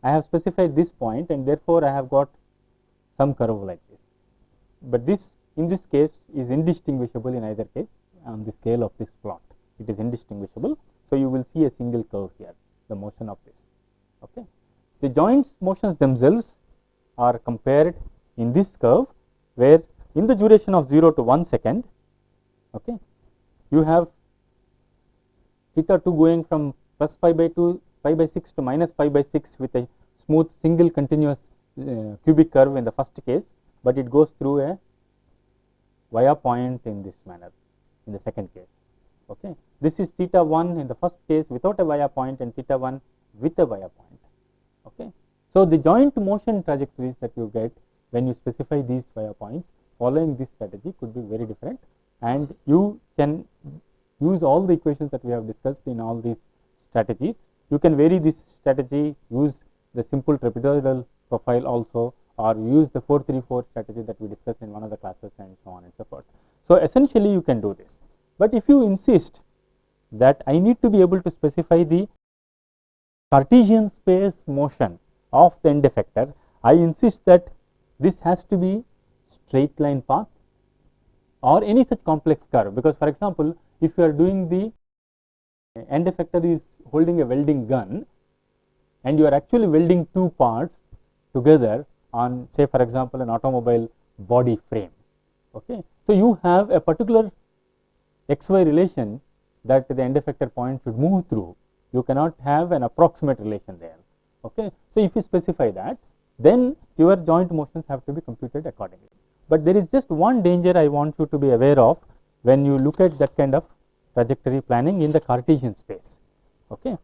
I have specified this point and therefore, I have got some curve like this. But this in this case is indistinguishable in either case on the scale of this plot. It is indistinguishable. So, you will see a single curve here, the motion of this. Okay. The joints motions themselves are compared in this curve, where in the duration of 0 to 1 second, okay, you have theta 2 going from plus pi by 2 pi by 6 to minus pi by 6 with a smooth single continuous cubic curve in the first case, but it goes through a via point in this manner in the second case. Okay. This is theta 1 in the first case without a via point and theta 1 with a via point. Okay. So, the joint motion trajectories that you get when you specify these via points, following this strategy could be very different, and you can use all the equations that we have discussed in all these strategies. You can vary this strategy, use the simple trapezoidal profile also, or use the 4-3-4 strategy that we discussed in one of the classes, and so on and so forth. So essentially you can do this, but if you insist that I need to be able to specify the Cartesian space motion of the end effector, I insist that this has to be straight line path or any such complex curve, because for example, if you are doing the end effector is holding a welding gun and you are actually welding two parts together on, say for example, an automobile body frame. Okay. So you have a particular xy relation that the end effector point should move through. You cannot have an approximate relation there. Okay. So if you specify that, then your joint motions have to be computed accordingly. But there is just one danger I want you to be aware of when you look at that kind of trajectory planning in the Cartesian space. Okay.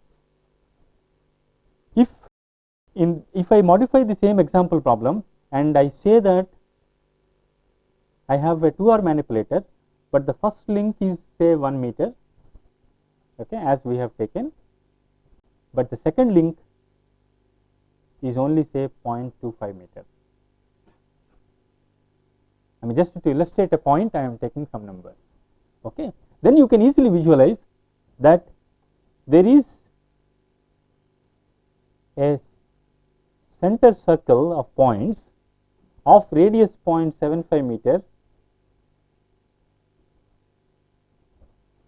If I modify the same example problem and I say that I have a 2R manipulator, but the first link is say 1 meter, okay, as we have taken, but the second link is only say 0.25 meter. I mean, just to illustrate a point, I am taking some numbers. Okay. Then you can easily visualize that there is a center circle of points of radius 0.75 meter.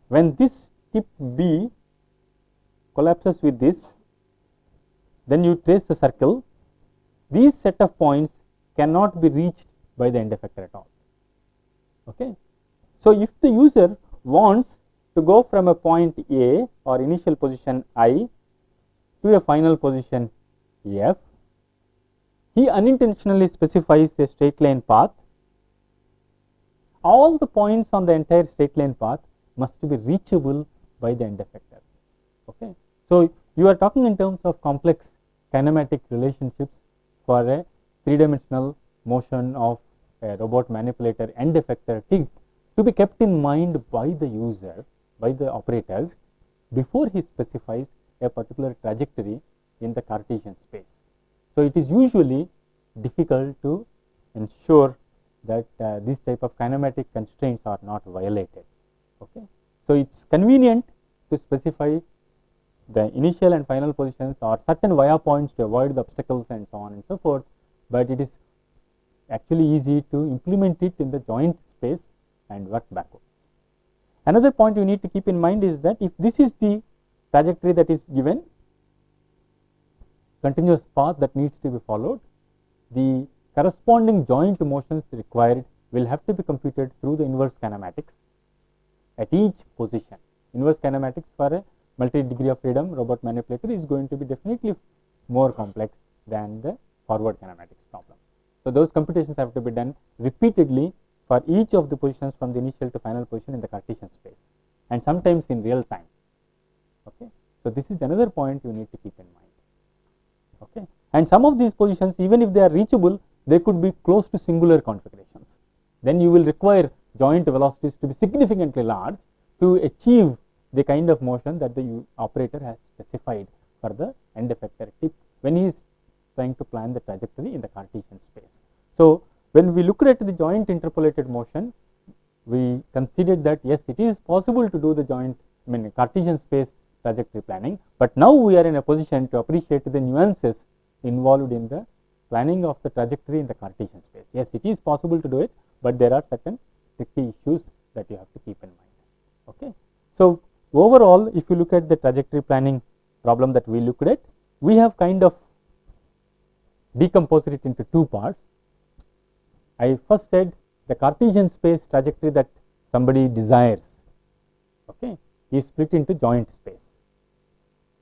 When this tip B collapses with this, then you trace the circle. These set of points cannot be reached by the end effector at all. Okay. So if the user wants to go from a point A or initial position I to a final position F, he unintentionally specifies a straight line path. All the points on the entire straight line path must be reachable by the end effector. Okay. So you are talking in terms of complex kinematic relationships for a 3-dimensional motion of a robot manipulator end effector to be kept in mind by the user, by the operator, before he specifies a particular trajectory in the Cartesian space. So it is usually difficult to ensure that these type of kinematic constraints are not violated. Okay. So it's convenient to specify the initial and final positions or certain via points to avoid the obstacles and so on and so forth, but it is actually easy to implement it in the joint space and work backwards. Another point you need to keep in mind is that if this is the trajectory that is given, continuous path that needs to be followed, the corresponding joint motions required will have to be computed through the inverse kinematics at each position. Inverse kinematics for a multi-degree of freedom robot manipulator is going to be definitely more complex than the forward kinematics problem. So those computations have to be done repeatedly for each of the positions from the initial to final position in the Cartesian space, and sometimes in real time. Okay. So this is another point you need to keep in mind. Okay. And some of these positions, even if they are reachable, they could be close to singular configurations. Then you will require joint velocities to be significantly large to achieve the kind of motion that the operator has specified for the end effector tip when he is trying to plan the trajectory in the Cartesian space. So when we looked at the joint interpolated motion, we considered that yes, it is possible to do the joint, Cartesian space trajectory planning, but now we are in a position to appreciate the nuances involved in the planning of the trajectory in the Cartesian space. Yes, it is possible to do it, but there are certain tricky issues that you have to keep in mind. Okay. So overall, if you look at the trajectory planning problem that we looked at, we have kind of decomposed it into two parts. I first said the Cartesian space trajectory that somebody desires, okay, is split into joint space.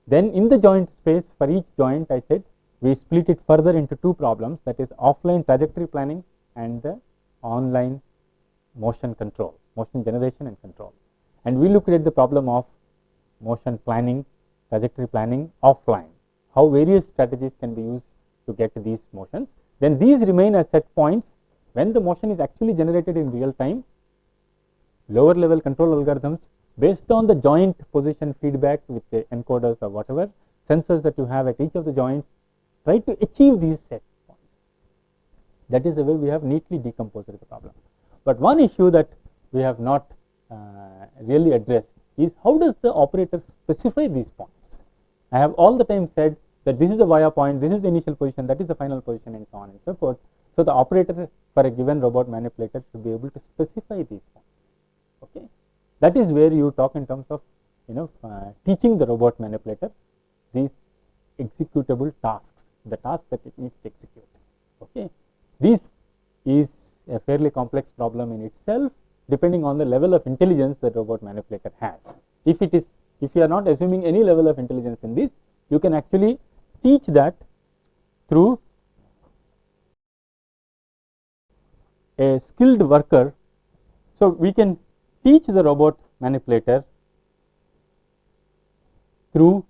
Then in the joint space, for each joint, I said we split it further into two problems, that is offline trajectory planning and the online motion control, motion generation and control. And we looked at the problem of motion planning, trajectory planning offline, how various strategies can be used to get these motions. then these remain as set points. When the motion is actually generated in real time, lower level control algorithms based on the joint position feedback with the encoders or whatever sensors that you have at each of the joints try to achieve these set points. That is the way we have neatly decomposed the problem. But one issue that we have not really addressed is how does the operator specify these points. I have all the time said that this is the via point, this is the initial position, that is the final position, and so on and so forth. So the operator for a given robot manipulator should be able to specify these points. Okay, that is where you talk in terms of teaching the robot manipulator these executable tasks, the tasks that it needs to execute. Okay, this is a fairly complex problem in itself, depending on the level of intelligence the robot manipulator has. If you are not assuming any level of intelligence in this, you can actually teach that through a skilled worker. So we can teach the robot manipulator through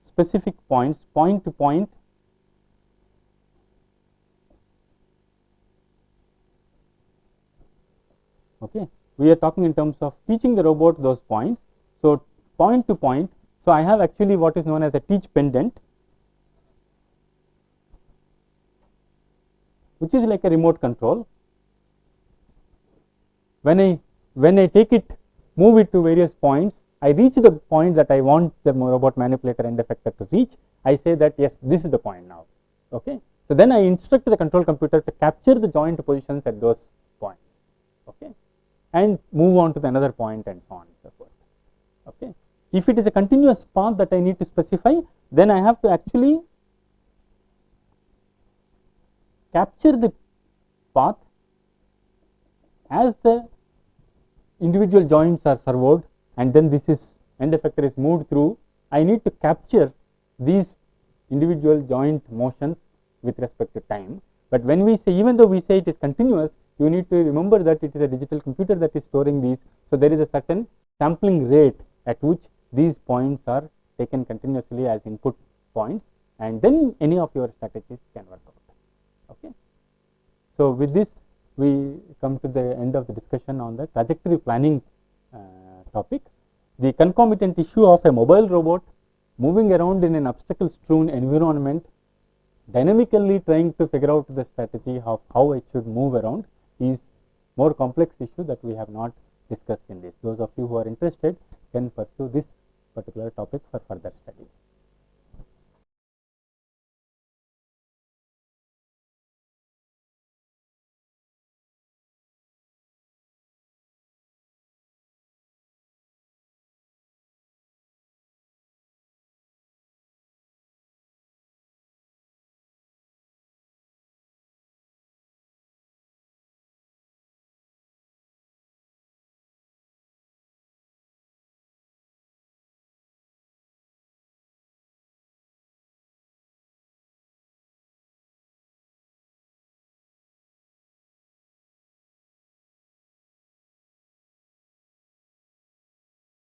specific points, point to point, okay. We are talking in terms of teaching the robot those points. So point to point. So I have actually what is known as a teach pendant, which is like a remote control. When I take it, move it to various points, I reach the point that I want the robot manipulator end effector to reach. I say that yes, this is the point now. Okay. So then I instruct the control computer to capture the joint positions at those points. Okay, and move on to the another point and so on and so forth. Okay. If it is a continuous path that I need to specify, then I have to actually capture the path as the individual joints are servoed, and then this is end effector is moved through. I need to capture these individual joint motions with respect to time. But when we say, even though we say it is continuous, you need to remember that it is a digital computer that is storing these. So there is a certain sampling rate at which these points are taken continuously as input points, and then any of your strategies can work out. Okay. So with this, we come to the end of the discussion on the trajectory planning topic. The concomitant issue of a mobile robot moving around in an obstacle strewn environment, dynamically trying to figure out the strategy of how it should move around, is more complex issue that we have not discussed in this. Those of you who are interested can pursue this particular topic for further study.